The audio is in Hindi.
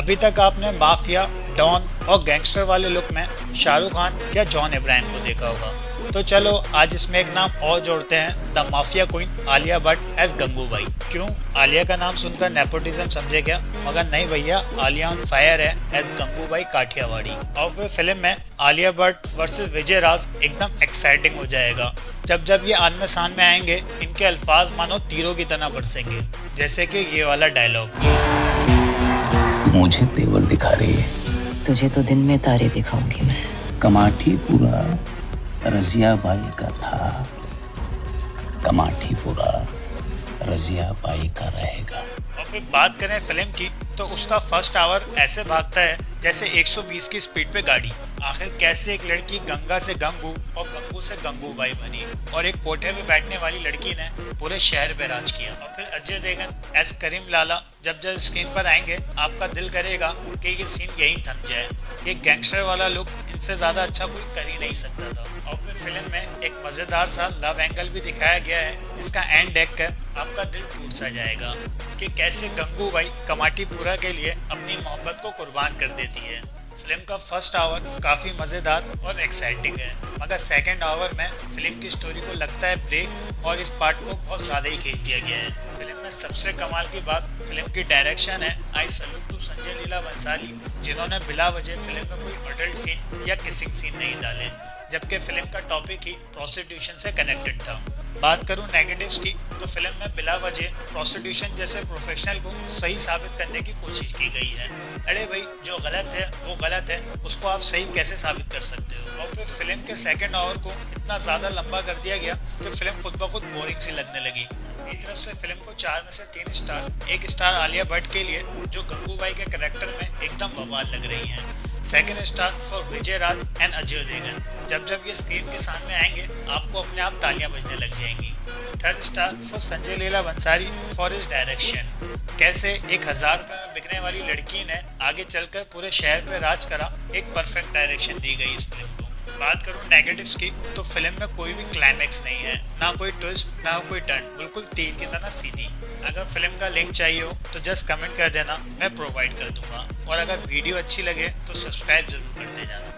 अभी तक आपने माफिया, डॉन और गैंगस्टर वाले लुक में शाहरुख खान या जॉन इब्राहिम को देखा होगा। तो चलो आज इसमें एक नाम और जोड़ते हैं, the mafia queen Alia Bhatt as Gangubai. क्यों? आलिया का नाम सुनकर नेपोटिज्म समझे क्या? मगर नहीं भैया, आलिया ऑन फायर है एज गंगूबाई काठियावाड़ी। और फिर फिल्म में आलिया भट्ट वर्सेस विजय राज एकदम एक्साइटिंग हो जाएगा। जब जब ये आमने सामने आएंगे, इनके अल्फाज मानो तीरों की तरह बरसेंगे, जैसे कि ये वाला डायलॉग। मुझे तेवर दिखा रही है, तुझे तो दिन में तारे दिखाऊंगी मैं। कमाठी पूरा रजिया बाई का था, कमाठी पूरा रजिया बाई का रहेगा। और फिर बात करें फिल्म की, तो उसका फर्स्ट आवर ऐसे भागता है जैसे 120 की स्पीड पे गाड़ी। आखिर कैसे एक लड़की गंगा से गंगू और गंगू से गंगूबाई बनी, और एक कोठे में बैठने वाली लड़की ने पूरे शहर पे राज किया। और फिर अजय देवगन एस करीम लाला जब जब स्क्रीन पर आएंगे, आपका दिल करेगा कि ये सीन यहीं थम जाए। ये गैंगस्टर वाला लुक इनसे ज्यादा अच्छा कोई कर ही नहीं सकता था। और फिर फिल्म में एक मजेदार सा लव एंगल भी दिखाया गया है, जिसका एंड देख कर आपका दिल टूट सा जाएगा कि कैसे गंगूबाई कमाटीपुरा के लिए अपनी मोहब्बत को कुर्बान कर देती है। फिल्म का फर्स्ट आवर काफ़ी मज़ेदार और एक्साइटिंग है, मगर सेकंड आवर में फिल्म की स्टोरी को लगता है ब्रेक, और इस पार्ट को बहुत ज़्यादा ही खींच दिया गया है। फिल्म में सबसे कमाल की बात फिल्म की डायरेक्शन है। आई सैल्यूट टू संजय लीला बंसाली, जिन्होंने बिला वजह फिल्म में कोई अडल्ट सीन या किसिंग सीन नहीं डाले, जबकि फिल्म का टॉपिक ही प्रोस्टिट्यूशन से कनेक्टेड था। बात करूं नेगेटिव्स की, तो फिल्म में बिला वजह प्रोस्टिट्यूशन जैसे प्रोफेशनल को सही साबित करने की कोशिश की गई है। अरे भाई, जो गलत है वो गलत है, उसको आप सही कैसे साबित कर सकते हो? और फिर फिल्म के सेकंड आवर को इतना ज़्यादा लंबा कर दिया गया कि फिल्म खुद ब खुद बोरिंग सी लगने लगी। एक तरफ से फिल्म को 4 में से 3 स्टार, 1 स्टार आलिया भट्ट के लिए, जो गंगूबाई के कैरेक्टर में एकदम बवाल लग रही हैं। Second star for Vijay Raaz and Ajay Devgn, जब जब ये स्क्रीन के सामने आएंगे आपको अपने आप तालियां बजने लग जाएंगी। Third star for Sanjay Leela Bhansali for his direction, कैसे 1000 रुपये में बिकने वाली लड़की ने आगे चलकर पूरे शहर पे राज करा, एक परफेक्ट डायरेक्शन दी गई इस फिल्म को। बात करूं नेगेटिव्स की, तो फिल्म में कोई भी क्लाइमैक्स नहीं है, ना कोई ट्विस्ट, ना कोई टर्न, बिल्कुल तीर की तरह सीधी। अगर फिल्म का लिंक चाहिए हो तो जस्ट कमेंट कर देना, मैं प्रोवाइड कर दूंगा। और अगर वीडियो अच्छी लगे तो सब्सक्राइब जरूर करते जाना।